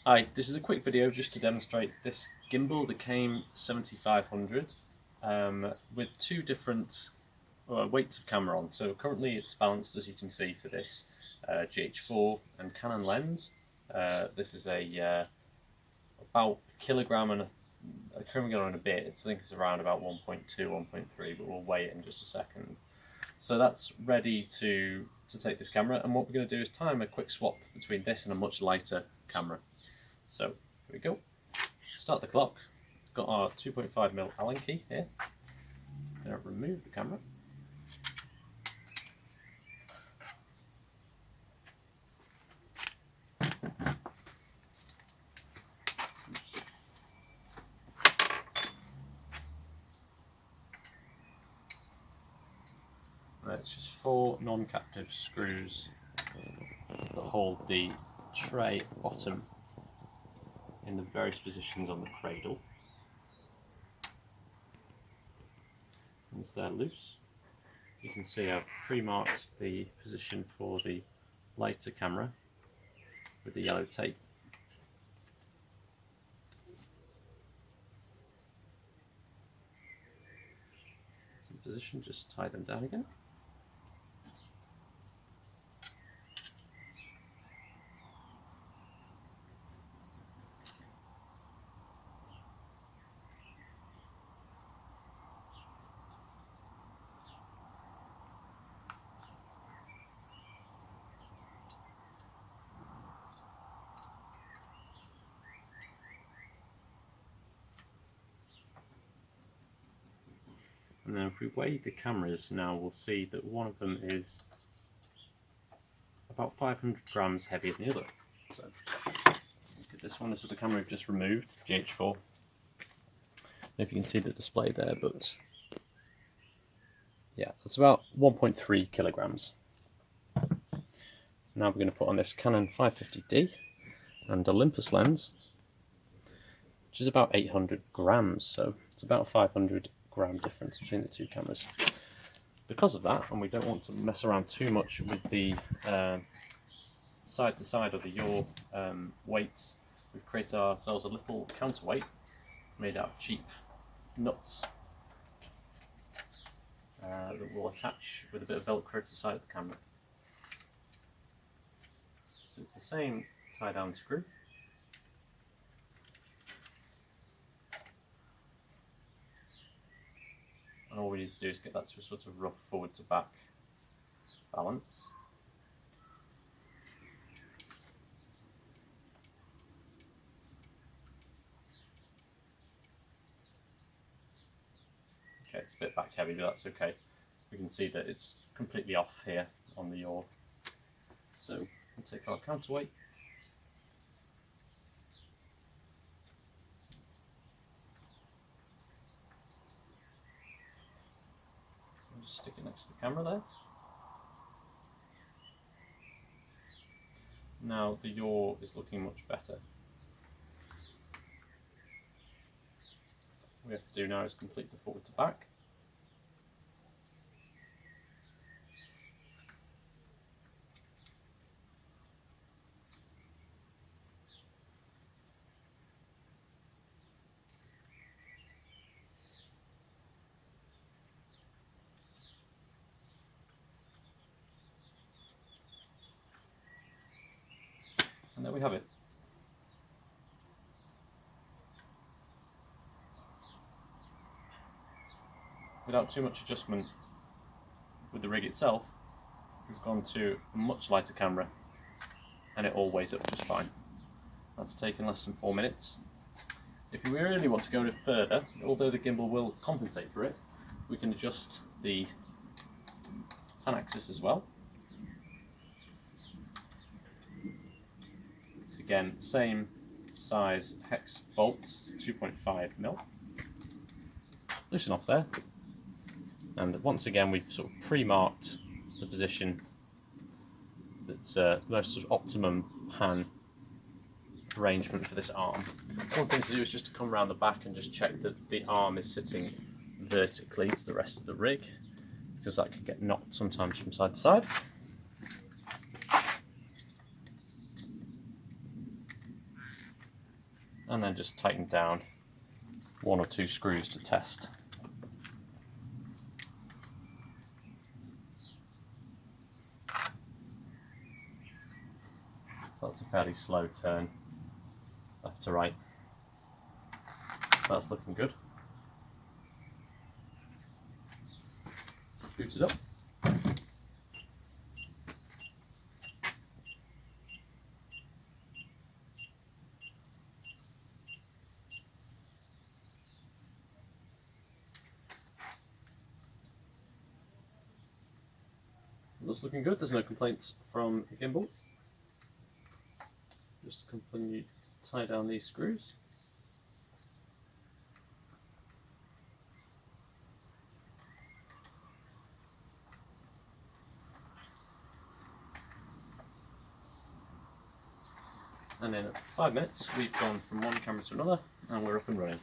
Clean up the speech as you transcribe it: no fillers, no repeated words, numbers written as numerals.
Hi, this is a quick video just to demonstrate this gimbal, the CAME 7500, with two different weights of camera on. So currently it's balanced, as you can see, for this GH4 and Canon lens. This is about a kilogram and a kilogram and a bit. I think it's around about 1.2, 1.3, but we'll weigh it in just a second. So that's ready to take this camera, and what we're going to do is time a quick swap between this and a much lighter camera. So here we go. Start the clock. Got our 2.5mm Allen key here. Going to remove the camera. It's just 4 non-captive screws that hold the tray at the bottom in the various positions on the cradle. Once they're loose, you can see I've pre-marked the position for the lighter camera with the yellow tape. It's in position, just tie them down again. And then if we weigh the cameras now, we'll see that one of them is about 500 grams heavier than the other. So look at this one. This is the camera we've just removed, GH4. I don't know if you can see the display there, but yeah, it's about 1.3 kilograms. Now we're going to put on this Canon 550D and Olympus lens, which is about 800 grams, so it's about a 500 gram difference between the two cameras. Because of that, and we don't want to mess around too much with the side to side of the yaw weights, we've created ourselves a little counterweight made out of cheap nuts that will attach with a bit of velcro to the side of the camera. So it's the same tie down screw. And all we need to do is get that to a sort of rough forward to back balance. Okay, it's a bit back heavy, but that's okay. We can see that it's completely off here on the yaw. So we'll take our counterweight. Just stick it next to the camera there. Now the yaw is looking much better. What we have to do now is complete the forward to back. And there we have it. Without too much adjustment with the rig itself, we've gone to a much lighter camera and it all weighs up just fine. That's taken less than 4 minutes. If we really want to go further, although the gimbal will compensate for it, we can adjust the pan axis as well. It's again same size hex bolts, it's 2.5mm. Loosen off there, and once again we've sort of pre-marked the position that's the most sort of optimum pan arrangement for this arm. One thing to do is just to come around the back and just check that the arm is sitting vertically to the rest of the rig, because that can get knocked sometimes from side to side. and then just tighten down 1 or 2 screws to test. That's a fairly slow turn left to right. That's looking good. Boot it up. That's looking good. There's no complaints from the gimbal. Just continue to tie down these screws. And in 5 minutes we've gone from one camera to another and we're up and running.